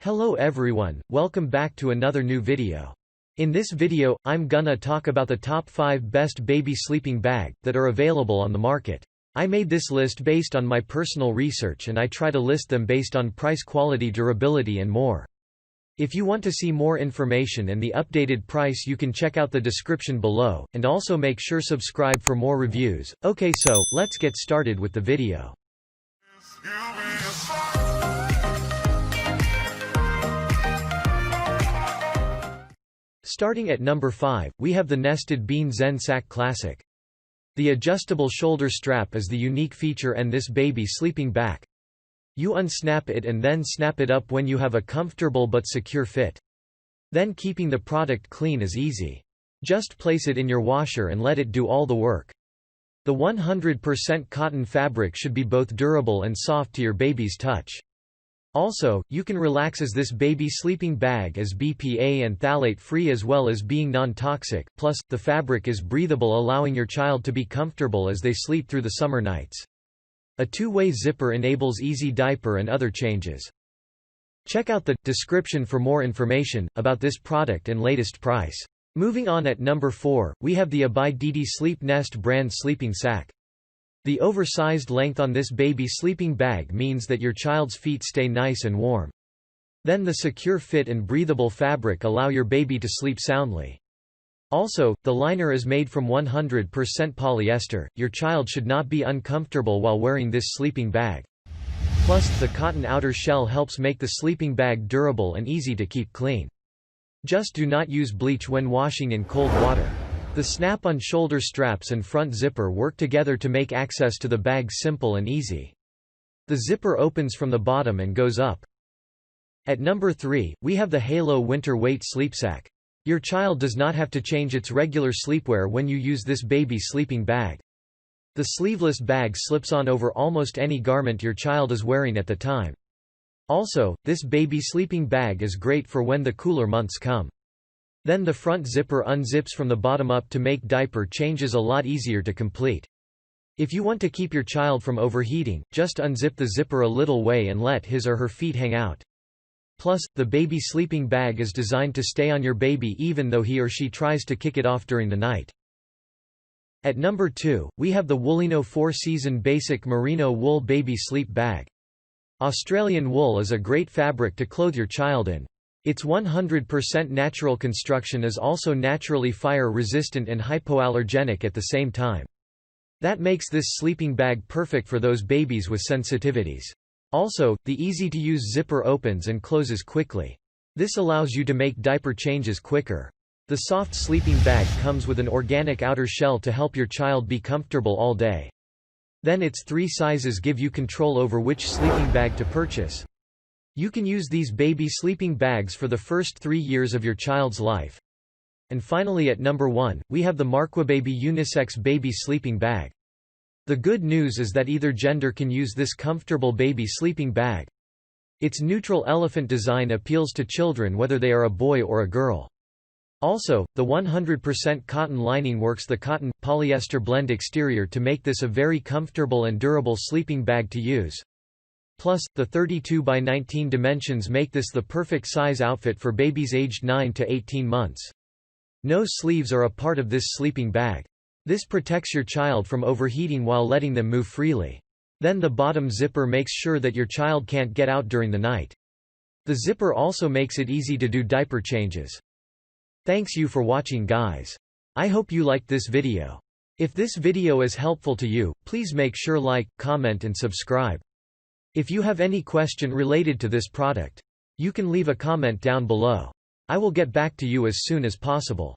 Hello everyone, welcome back to another new video. In this video, I'm gonna talk about the top 5 best baby sleeping bag that are available on the market. I made this list based on my personal research and I try to list them based on price, quality, durability and more. If you want to see more information and the updated price, you can check out the description below, and also make sure subscribe for more reviews. Okay, so let's get started with the video. Starting at number 5, we have the Nested Bean Zensac Classic. The adjustable shoulder strap is the unique feature in this baby sleeping bag. You unsnap it and then snap it up when you have a comfortable but secure fit. Then keeping the product clean is easy. Just place it in your washer and let it do all the work. The 100% cotton fabric should be both durable and soft to your baby's touch. Also, you can relax as this baby sleeping bag is BPA and phthalate free as well as being non-toxic, plus, the fabric is breathable, allowing your child to be comfortable as they sleep through the summer nights. A two-way zipper enables easy diaper and other changes. Check out the description for more information about this product and latest price. Moving on, at number 4, we have the Abuda deedee Sleep Nest brand sleeping sack. The oversized length on this baby sleeping bag means that your child's feet stay nice and warm. Then the secure fit and breathable fabric allow your baby to sleep soundly. Also, the liner is made from 100% polyester. Your child should not be uncomfortable while wearing this sleeping bag. Plus, the cotton outer shell helps make the sleeping bag durable and easy to keep clean. Just do not use bleach when washing in cold water. The snap-on shoulder straps and front zipper work together to make access to the bag simple and easy. The zipper opens from the bottom and goes up. At number 3, we have the Halo Winter Weight SleepSack. Your child does not have to change its regular sleepwear when you use this baby sleeping bag. The sleeveless bag slips on over almost any garment your child is wearing at the time. Also, this baby sleeping bag is great for when the cooler months come. Then the front zipper unzips from the bottom up to make diaper changes a lot easier to complete. If you want to keep your child from overheating, just unzip the zipper a little way and let his or her feet hang out. Plus, the baby sleeping bag is designed to stay on your baby even though he or she tries to kick it off during the night. At number 2, we have the Woolino 4-Season Basic Merino Wool Baby Sleep Bag. Australian wool is a great fabric to clothe your child in. Its 100% natural construction is also naturally fire-resistant and hypoallergenic at the same time. That makes this sleeping bag perfect for those babies with sensitivities. Also, the easy-to-use zipper opens and closes quickly. This allows you to make diaper changes quicker. The soft sleeping bag comes with an organic outer shell to help your child be comfortable all day. Then its 3 sizes give you control over which sleeping bag to purchase. You can use these baby sleeping bags for the first 3 years of your child's life. And finally, at number 1, we have the Marquebaby Unisex Baby Sleeping Bag. The good news is that either gender can use this comfortable baby sleeping bag. Its neutral elephant design appeals to children whether they are a boy or a girl. Also, the 100% cotton lining works the cotton-polyester blend exterior to make this a very comfortable and durable sleeping bag to use. Plus, the 32 by 19 dimensions make this the perfect size outfit for babies aged 9 to 18 months. No sleeves are a part of this sleeping bag. This protects your child from overheating while letting them move freely. Then the bottom zipper makes sure that your child can't get out during the night. The zipper also makes it easy to do diaper changes. Thanks you for watching, guys. I hope you liked this video. If this video is helpful to you, please make sure like, comment and subscribe. If you have any question related to this product, you can leave a comment down below. I will get back to you as soon as possible.